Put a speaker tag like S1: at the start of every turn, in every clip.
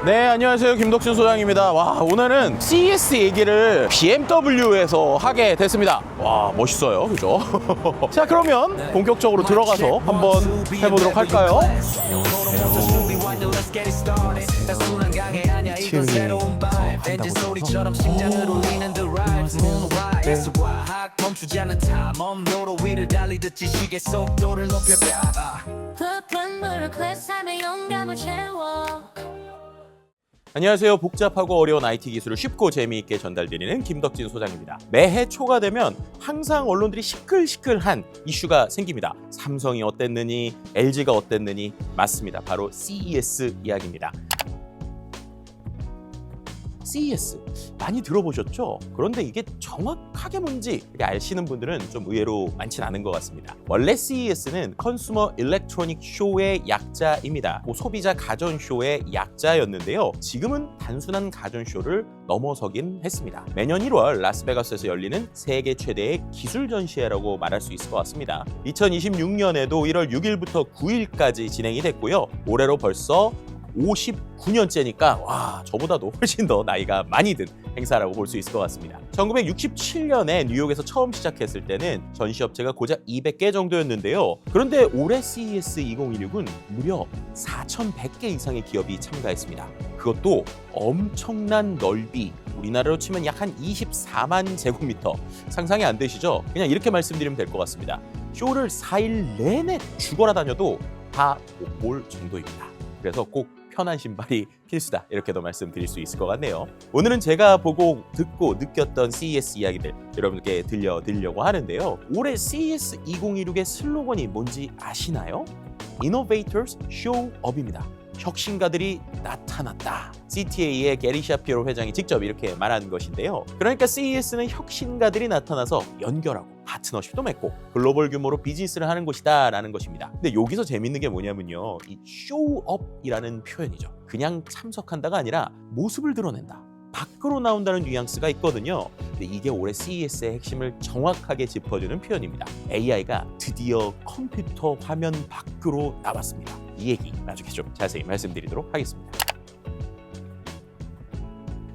S1: 네, 안녕하세요. 김덕진 소장입니다. 와, 오늘은 CES 얘기를 BMW에서 하게 됐습니다. 와, 멋있어요. 그죠? 자, 그러면 본격적으로 들어가서 한번 해보도록 할까요? 안녕하세요. 복잡하고 어려운 IT 기술을 쉽고 재미있게 전달드리는 김덕진 소장입니다. 매해 초가 되면 항상 언론들이 시끌시끌한 이슈가 생깁니다. 삼성이 어땠느니, LG가 어땠느니, 맞습니다. 바로 CES 이야기입니다. CES 많이 들어보셨죠? 그런데 이게 정확하게 뭔지 아시는 분들은 좀 의외로 많지는 않은 것 같습니다. 원래 CES는 컨슈머 일렉트로닉 쇼의 약자입니다. 소비자 가전 쇼의 약자였는데요. 지금은 단순한 가전 쇼를 넘어서긴 했습니다. 매년 1월 라스베가스에서 열리는 세계 최대의 기술 전시회라고 말할 수 있을 것 같습니다. 2026년에도 1월 6일부터 9일까지 진행이 됐고요. 올해로 벌써 59년째니까 와, 저보다도 훨씬 더 나이가 많이 든 행사라고 볼 수 있을 것 같습니다. 1967년에 뉴욕에서 처음 시작했을 때는 전시업체가 고작 200개 정도였는데요. 그런데 올해 CES 2016은 무려 4,100개 이상의 기업이 참가했습니다. 그것도 엄청난 넓이, 우리나라로 치면 약 한 24만 제곱미터. 상상이 안 되시죠? 그냥 이렇게 말씀드리면 될 것 같습니다. 쇼를 4일 내내 죽어라 다녀도 다 못 볼 정도입니다. 그래서 꼭 편한 신발이 필수다, 이렇게도 말씀드릴 수 있을 것 같네요. 오늘은 제가 보고 듣고 느꼈던 CES 이야기들 여러분께 들려드리려고 하는데요. 올해 CES 2016의 슬로건이 뭔지 아시나요? Innovators Show Up입니다. 혁신가들이 나타났다. CTA의 게리 샤피로 회장이 직접 이렇게 말하는 것인데요. 그러니까 CES는 혁신가들이 나타나서 연결하고 파트너십도 맺고 글로벌 규모로 비즈니스를 하는 곳이다 라는 것입니다. 근데 여기서 재밌는 게 뭐냐면요, 이 쇼업이라는 표현이죠. 그냥 참석한다가 아니라 모습을 드러낸다, 밖으로 나온다는 뉘앙스가 있거든요. 근데 이게 올해 CES의 핵심을 정확하게 짚어주는 표현입니다. AI가 드디어 컴퓨터 화면 밖으로 나왔습니다. 이 얘기 나중에 좀 자세히 말씀드리도록 하겠습니다.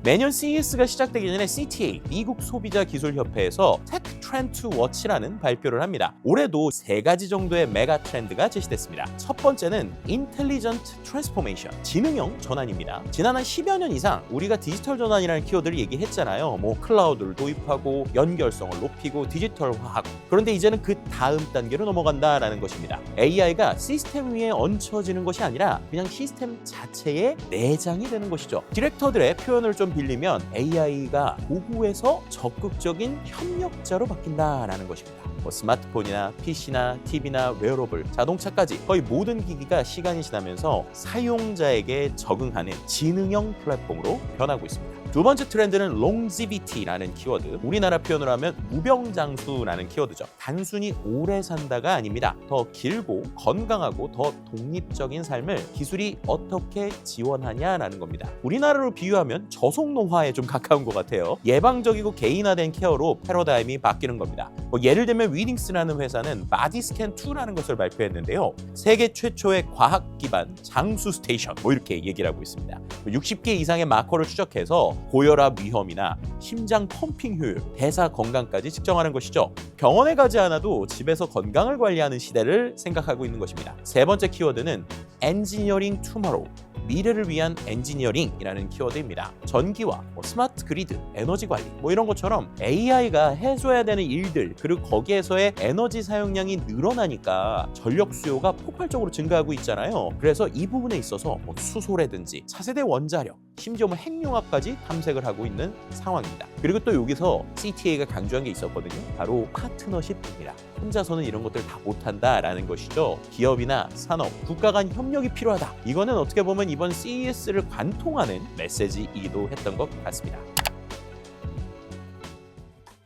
S1: 매년 CES가 시작되기 전에 CTA, 미국 소비자기술협회에서 테크 트렌드 워치라는 발표를 합니다. 올해도 3가지 정도의 메가 트렌드가 제시됐습니다. 첫 번째는 인텔리전트 트랜스포메이션, 지능형 전환입니다. 지난 한 10여 년 이상 우리가 디지털 전환이라는 키워드를 얘기했잖아요. 클라우드를 도입하고 연결성을 높이고 디지털화하고. 그런데 이제는 그 다음 단계로 넘어간다라는 것입니다. AI가 시스템 위에 얹혀지는 것이 아니라 그냥 시스템 자체에 내장이 되는 것이죠. 디렉터들의 표현을 좀 빌리면 AI가 도구에서 적극적인 협력자로 바뀐다라는 것입니다. 스마트폰이나 PC나 TV나 웨어러블, 자동차까지 거의 모든 기기가 시간이 지나면서 사용자에게 적응하는 지능형 플랫폼으로 변하고 있습니다. 두 번째 트렌드는 longevity라는 키워드, 우리나라 표현으로 하면 무병장수라는 키워드죠. 단순히 오래 산다가 아닙니다. 더 길고 건강하고 더 독립적인 삶을 기술이 어떻게 지원하냐라는 겁니다. 우리나라로 비유하면 저속노화에 좀 가까운 것 같아요. 예방적이고 개인화된 케어로 패러다임이 바뀌는 겁니다. 예를 들면 위딩스라는 회사는 바디스캔2라는 것을 발표했는데요. 세계 최초의 과학 기반 장수 스테이션, 이렇게 얘기를 하고 있습니다. 60개 이상의 마커를 추적해서 고혈압 위험이나 심장 펌핑 효율, 대사 건강까지 측정하는 것이죠. 병원에 가지 않아도 집에서 건강을 관리하는 시대를 생각하고 있는 것입니다. 세 번째 키워드는 엔지니어링 투모로우, 미래를 위한 엔지니어링이라는 키워드입니다. 전기와 스마트 그리드, 에너지 관리 이런 것처럼 AI가 해줘야 되는 일들, 그리고 거기에서의 에너지 사용량이 늘어나니까 전력 수요가 폭발적으로 증가하고 있잖아요. 그래서 이 부분에 있어서 수소라든지 차세대 원자력, 심지어 핵융합까지 탐색을 하고 있는 상황입니다. 그리고 또 여기서 CTA가 강조한 게 있었거든요. 바로 파트너십입니다. 혼자서는 이런 것들 다 못한다라는 것이죠. 기업이나 산업, 국가 간 협력이 필요하다. 이거는 어떻게 보면 이번 CES를 관통하는 메시지이기도 했던 것 같습니다.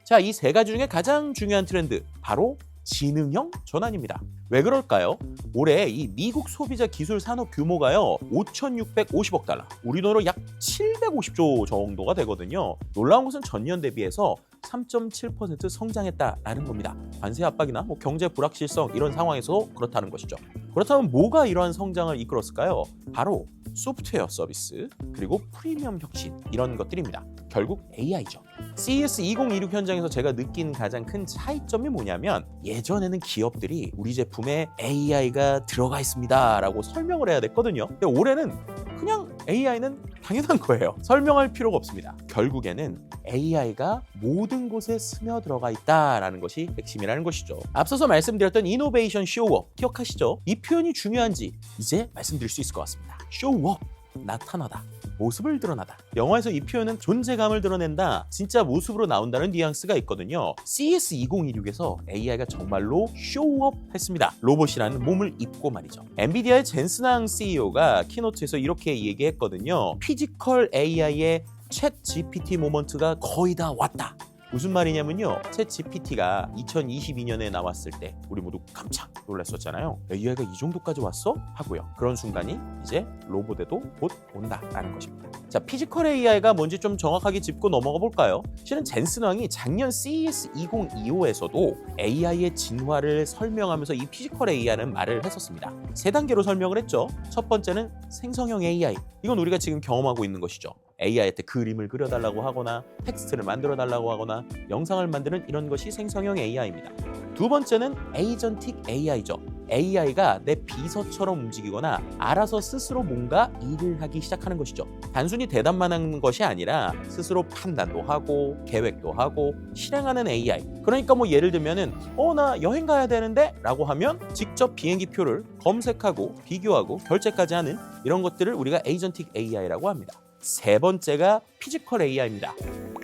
S1: 자, 이 3가지 중에 가장 중요한 트렌드, 바로 지능형 전환입니다. 왜 그럴까요? 올해 이 미국 소비자 기술 산업 규모가요 5,650억 달러, 우리 돈으로 약 750조 정도가 되거든요. 놀라운 것은 전년 대비해서 3.7% 성장했다라는 겁니다. 관세 압박이나 경제 불확실성 이런 상황에서 그렇다는 것이죠. 그렇다면 뭐가 이러한 성장을 이끌었을까요? 바로 소프트웨어 서비스, 그리고 프리미엄 혁신 이런 것들입니다. 결국 AI죠. CES 2026 현장에서 제가 느낀 가장 큰 차이점이 뭐냐면 예전에는 기업들이 우리 제품에 AI가 들어가 있습니다 라고 설명을 해야 됐거든요. 근데 올해는 그냥 AI는 당연한 거예요. 설명할 필요가 없습니다. 결국에는 AI가 모든 곳에 스며들어가 있다라는 것이 핵심이라는 것이죠. 앞서서 말씀드렸던 이노베이션 쇼업 기억하시죠? 이 표현이 중요한지 이제 말씀드릴 수 있을 것 같습니다. 쇼업, 나타나다, 모습을 드러나다. 영화에서 이 표현은 존재감을 드러낸다, 진짜 모습으로 나온다는 뉘앙스가 있거든요. CES 2026에서 AI가 정말로 쇼업했습니다. 로봇이라는 몸을 입고 말이죠. 엔비디아의 젠슨 CEO가 키노트에서 이렇게 얘기했거든요. 피지컬 AI의 챗 GPT 모먼트가 거의 다 왔다. 무슨 말이냐면요, 챗 GPT가 2022년에 나왔을 때 우리 모두 깜짝 놀랐었잖아요. AI가 이 정도까지 왔어? 하고요. 그런 순간이 이제 로봇에도 곧 온다라는 것입니다. 자, 피지컬 AI가 뭔지 좀 정확하게 짚고 넘어가 볼까요? 실은 젠슨 왕이 작년 CES 2025에서도 AI의 진화를 설명하면서 이 피지컬 AI라는 말을 했었습니다. 세 단계로 설명을 했죠. 첫 번째는 생성형 AI. 이건 우리가 지금 경험하고 있는 것이죠. AI한테 그림을 그려달라고 하거나 텍스트를 만들어달라고 하거나 영상을 만드는 이런 것이 생성형 AI입니다. 두 번째는 에이전틱 AI죠. AI가 내 비서처럼 움직이거나 알아서 스스로 뭔가 일을 하기 시작하는 것이죠. 단순히 대답만 하는 것이 아니라 스스로 판단도 하고 계획도 하고 실행하는 AI. 그러니까 뭐 예를 들면은 나 여행 가야 되는데 라고 하면 직접 비행기표를 검색하고 비교하고 결제까지 하는 이런 것들을 우리가 에이전틱 AI라고 합니다. 세 번째가 피지컬 AI입니다.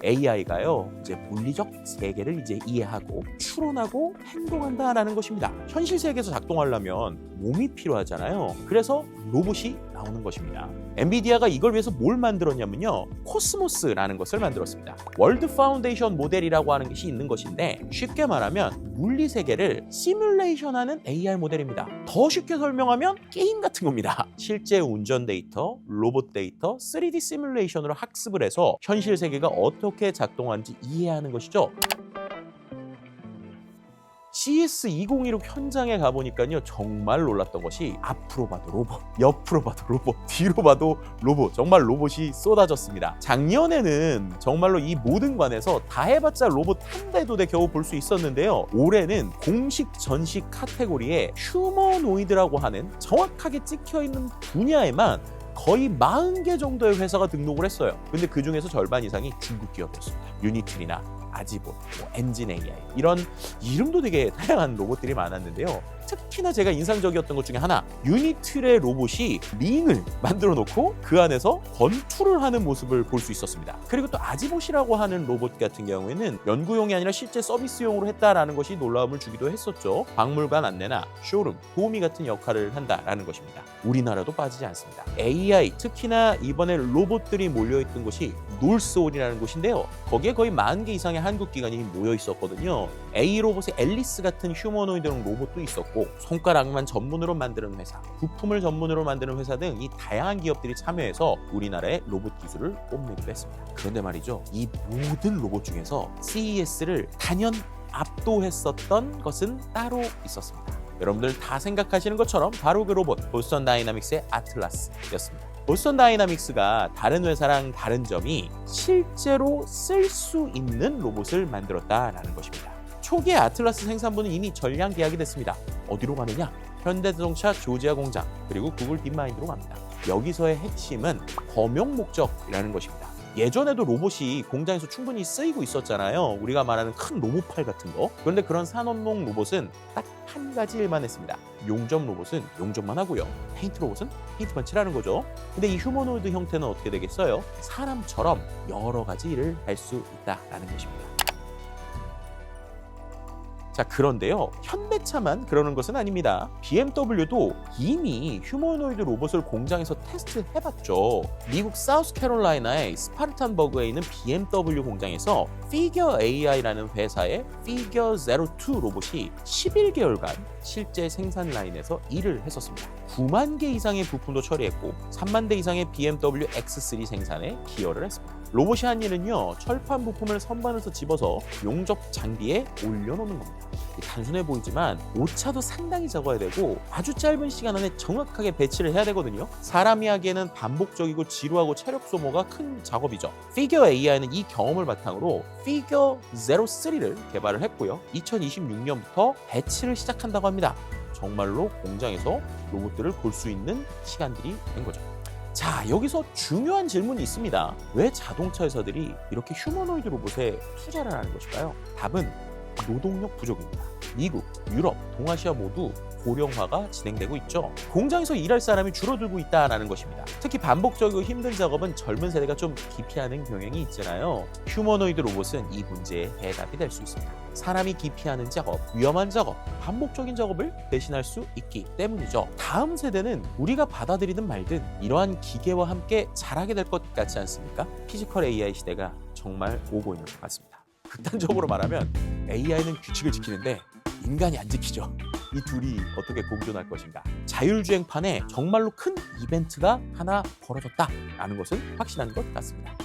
S1: AI가요, 이제 물리적 세계를 이제 이해하고 추론하고 행동한다라는 것입니다. 현실 세계에서 작동하려면 몸이 필요하잖아요. 그래서 로봇이 나오는 것입니다. 엔비디아가 이걸 위해서 뭘 만들었냐면요, 코스모스라는 것을 만들었습니다. 월드 파운데이션 모델이라고 하는 것이 있는 것인데 쉽게 말하면 물리 세계를 시뮬레이션하는 AI 모델입니다. 더 쉽게 설명하면 게임 같은 겁니다. 실제 운전 데이터, 로봇 데이터, 3D 시뮬레이션으로 학습을 해서 현실 세계가 어떻게 작동하는지 이해하는 것이죠. CES 2026 현장에 가보니까요, 정말 놀랐던 것이 앞으로 봐도 로봇, 옆으로 봐도 로봇, 뒤로 봐도 로봇, 정말 로봇이 쏟아졌습니다. 작년에는 정말로 이 모든 관에서 다 해봤자 로봇 한 대도 겨우 볼 수 있었는데요, 올해는 공식 전시 카테고리에 휴머노이드라고 하는 정확하게 찍혀있는 분야에만 거의 40개 정도의 회사가 등록을 했어요. 근데 그 중에서 절반 이상이 중국 기업이었습니다. 유니틀이나 아지봇, 엔진 AI 이런 이름도 되게 다양한 로봇들이 많았는데요. 특히나 제가 인상적이었던 것 중에 하나, 유니틀의 로봇이 링을 만들어 놓고 그 안에서 권투를 하는 모습을 볼 수 있었습니다. 그리고 또 아지봇이라고 하는 로봇 같은 경우에는 연구용이 아니라 실제 서비스용으로 했다라는 것이 놀라움을 주기도 했었죠. 박물관 안내나 쇼룸, 도우미 같은 역할을 한다라는 것입니다. 우리나라도 빠지지 않습니다. AI, 특히나 이번에 로봇들이 몰려있던 곳이 놀스올이라는 곳인데요. 거기에 거의 40개 이상의 한국 기관이 모여 있었거든요. A로봇의 앨리스 같은 휴머노이드 로봇도 있었고, 손가락만 전문으로 만드는 회사, 부품을 전문으로 만드는 회사 등 이 다양한 기업들이 참여해서 우리나라의 로봇 기술을 뽐내기도 했습니다. 그런데 말이죠, 이 모든 로봇 중에서 CES를 단연 압도했었던 것은 따로 있었습니다. 여러분들 다 생각하시는 것처럼 바로 그 로봇, 보스턴 다이나믹스의 아틀라스였습니다. 보스턴 다이나믹스가 다른 회사랑 다른 점이 실제로 쓸 수 있는 로봇을 만들었다라는 것입니다. 초기에 아틀라스 생산부는 이미 전량 계약이 됐습니다. 어디로 가느냐? 현대자동차 조지아 공장, 그리고 구글 딥마인드로 갑니다. 여기서의 핵심은 범용 목적이라는 것입니다. 예전에도 로봇이 공장에서 충분히 쓰이고 있었잖아요. 우리가 말하는 큰 로봇팔 같은 거. 그런데 그런 산업용 로봇은 딱 한 가지 일만 했습니다. 용접 로봇은 용접만 하고요, 페인트 로봇은 페인트만 칠하는 거죠. 근데 이 휴머노이드 형태는 어떻게 되겠어요? 사람처럼 여러 가지 일을 할 수 있다라는 것입니다. 자, 그런데요, 현대차만 그러는 것은 아닙니다. BMW도 이미 휴머노이드 로봇을 공장에서 테스트해봤죠. 미국 사우스캐롤라이나의 스파르탄버그에 있는 BMW 공장에서 피겨 AI라는 회사의 피겨 02 로봇이 11개월간 실제 생산 라인에서 일을 했었습니다. 9만 개 이상의 부품도 처리했고 3만 대 이상의 BMW X3 생산에 기여를 했습니다. 로봇이 한 일은요, 철판 부품을 선반에서 집어서 용접 장비에 올려놓는 겁니다. 단순해 보이지만 오차도 상당히 적어야 되고 아주 짧은 시간 안에 정확하게 배치를 해야 되거든요. 사람이 하기에는 반복적이고 지루하고 체력 소모가 큰 작업이죠. 피겨 AI는 이 경험을 바탕으로 피겨 03를 개발을 했고요. 2026년부터 배치를 시작한다고 합니다. 정말로 공장에서 로봇들을 볼 수 있는 시간들이 된 거죠. 자, 여기서 중요한 질문이 있습니다. 왜 자동차 회사들이 이렇게 휴머노이드 로봇에 투자를 하는 것일까요? 답은 노동력 부족입니다. 미국, 유럽, 동아시아 모두 고령화가 진행되고 있죠. 공장에서 일할 사람이 줄어들고 있다는 것입니다. 특히 반복적이고 힘든 작업은 젊은 세대가 좀 기피하는 경향이 있잖아요. 휴머노이드 로봇은 이 문제의 해답이 될 수 있습니다. 사람이 기피하는 작업, 위험한 작업, 반복적인 작업을 대신할 수 있기 때문이죠. 다음 세대는 우리가 받아들이든 말든 이러한 기계와 함께 자라게 될 것 같지 않습니까? 피지컬 AI 시대가 정말 오고 있는 것 같습니다. 극단적으로 말하면 AI는 규칙을 지키는데 인간이 안 지키죠. 이 둘이 어떻게 공존할 것인가. 자율주행판에 정말로 큰 이벤트가 하나 벌어졌다라는 것은 확실한 것 같습니다.